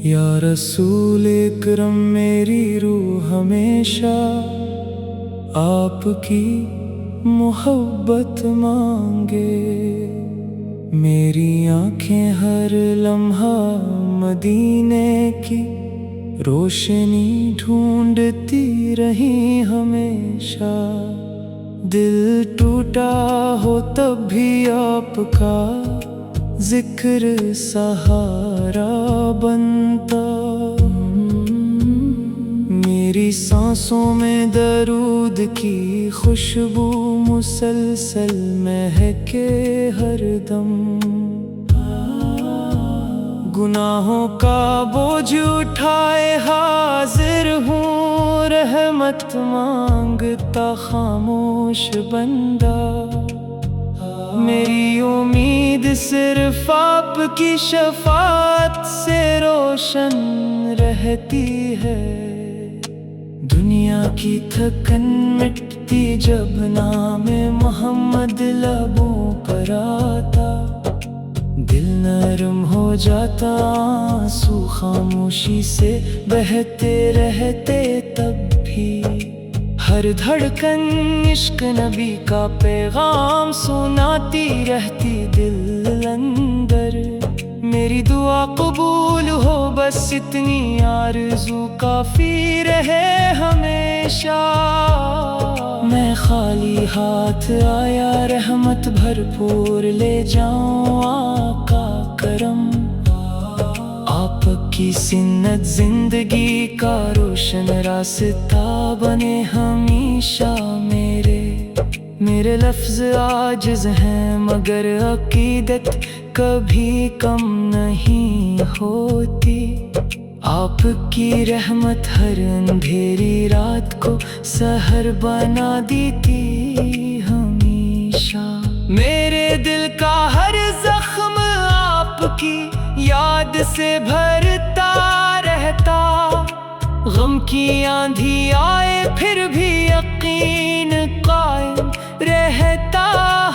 یا رسول اکرم میری روح ہمیشہ آپ کی محبت مانگے، میری آنکھیں ہر لمحہ مدینے کی روشنی ڈھونڈتی رہی ہمیشہ، دل ٹوٹا ہو تب بھی آپ کا ذکر سہارا بنتا، میری سانسوں میں درود کی خوشبو مسلسل مہکے ہر دم، گناہوں کا بوجھ اٹھائے حاضر ہوں، رحمت مانگتا خاموش بندہ، میری امید صرف آپ کی شفاعت سے روشن رہتی ہے، دنیا کی تھکن مٹتی جب نام محمد لبوں پر آتا، دل نرم ہو جاتا، آنسو خاموشی سے بہتے رہتے تب بھی، ہر دھڑکن عشق نبی کا پیغام سناتی رہتی دل اندر، میری دعا قبول ہو بس اتنی آرزو کافی رہے ہمیشہ، میں خالی ہاتھ آیا رحمت بھرپور لے جاؤں، آقا کرم آپ کی سنت زندگی کا روشن راستہ بنے ہمیشہ، میرے لفظ عاجز ہیں مگر عقیدت کبھی کم نہیں ہوتی، آپ کی رحمت ہر اندھیری رات کو سحر بنا دیتی ہمیشہ، میرے دل کا ہر زخم آپ کی یاد سے بھرتا رہتا، غم کی آندھی آئے پھر بھی یقین قائم رہتا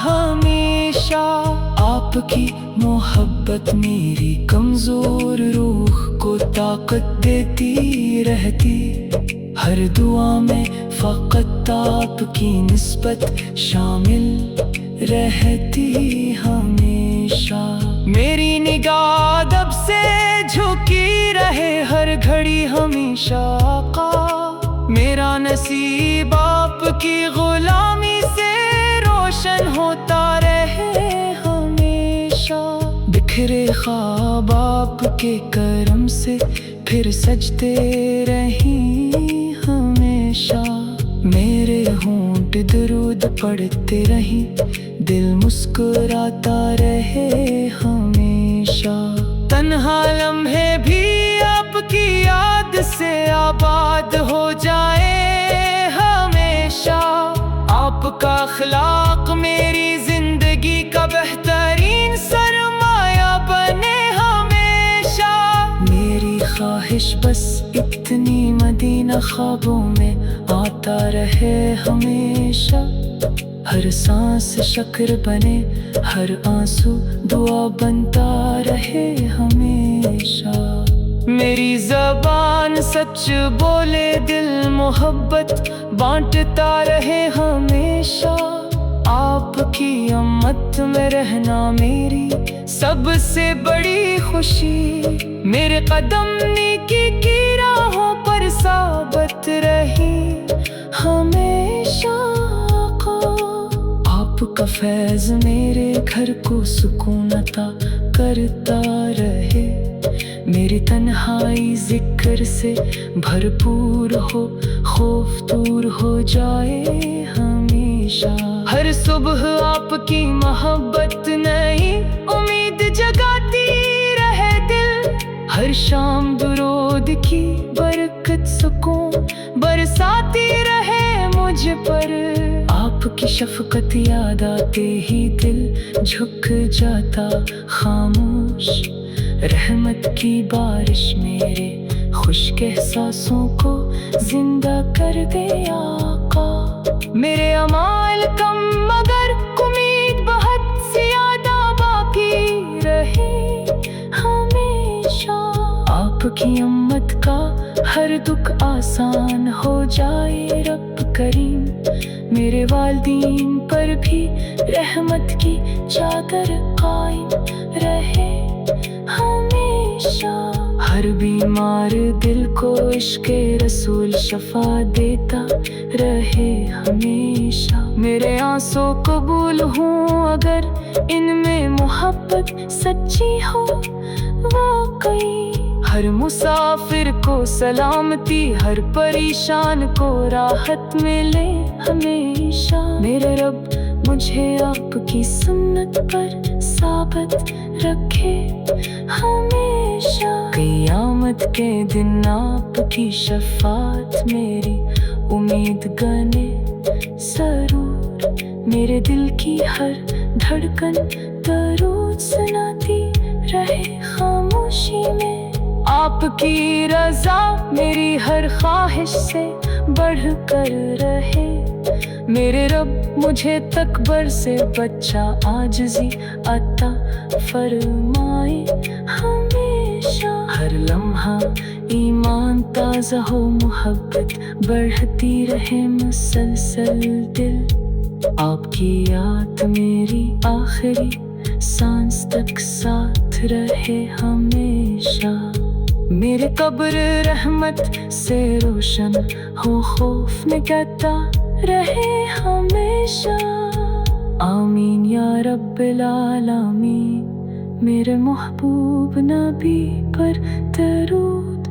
ہمیشہ، آپ کی محبت میری کمزور روح کو طاقت دیتی رہتی، ہر دعا میں فقط آپ کی نسبت شامل رہتی ہمیشہ، میری نگاہ ادب سے جھکی رہے ہر گھڑی ہمیشہ، آقا میرا نصیب آپ کی غلامی سے روشن ہوتا رہے ہمیشہ، بکھرے خواب آپ کے کرم سے پھر سجتے رہیں ہمیشہ، میرے ہونٹ درود پڑھتے رہیں دل مسکراتا رہے ہمیشہ، تنہا لمحے بھی آپ کی یاد سے آباد ہو جائے ہمیشہ، آپ کا اخلاق میری زندگی کا بہترین سرمایہ بنے ہمیشہ، میری خواہش بس اتنی مدینہ خوابوں میں آتا رہے ہمیشہ، ہر سانس شکر بنے ہر آنسو دعا بنتا رہے ہمیشہ، میری زبان سچ بولے دل محبت بانٹتا رہے ہمیشہ، آپ کی امت میں رہنا میری سب سے بڑی خوشی، میرے قدم نیکی کی راہوں پر ثابت رہی ہمیشہ، آپ کا فیض میرے گھر کو سکون عطا کرتا رہے، میری تنہائی ذکر سے بھرپور ہو، خوف دور ہو جائے ہمیشہ، ہر صبح آپ کی محبت نئی امید جگاتی رہے دل، ہر شام درود کی برکت سکون برساتی رہے مجھ پر، آپ کی شفقت یاد آتے ہی دل جھک جاتا خاموش، رحمت کی بارش میرے خشک احساسوں کو زندہ کر دے آقا، میرے اعمال کم مگر امید بہت زیادہ باقی رہے ہمیشہ، آپ آپ کی امت کا ہر دکھ آسان ہو جائے رب کریم، میرے والدین پر بھی رحمت کی چادر قائم رہے ہمیشہ۔ ہر بیمار دل کو عشق رسول شفا دیتا رہے ہمیشہ۔ میرے آنسو قبول ہوں اگر ان میں محبت سچی ہو واقعی۔ ہر مسافر کو سلامتی، ہر پریشان کو راحت ملے ہمیشہ۔ میرے رب مجھے آپ کی سنت پر ثابت رکھے ہمیشہ۔ قیامت کے دن آپ کی شفاعت میری امید گنے ضرور۔ میرے دل کی ہر دھڑکن درود سناتی رہے خاموشی میں۔ آپ کی رضا میری ہر خواہش سے بڑھ کر رہے۔ میرے رب مجھے تکبر سے بچہ عاجزی عطا فرمائے ہمیشہ۔ ہر لمحہ ایمان تازہ ہو، محبت بڑھتی رہے مسلسل دل۔ آپ کی یاد میری آخری سانس تک ساتھ رہے ہمیشہ۔ میرے قبر رحمت سے روشن ہو، خوف نکلتا رہے ہمیشہ۔ آمین یا رب العالمین۔ میرے محبوب نبی پر درود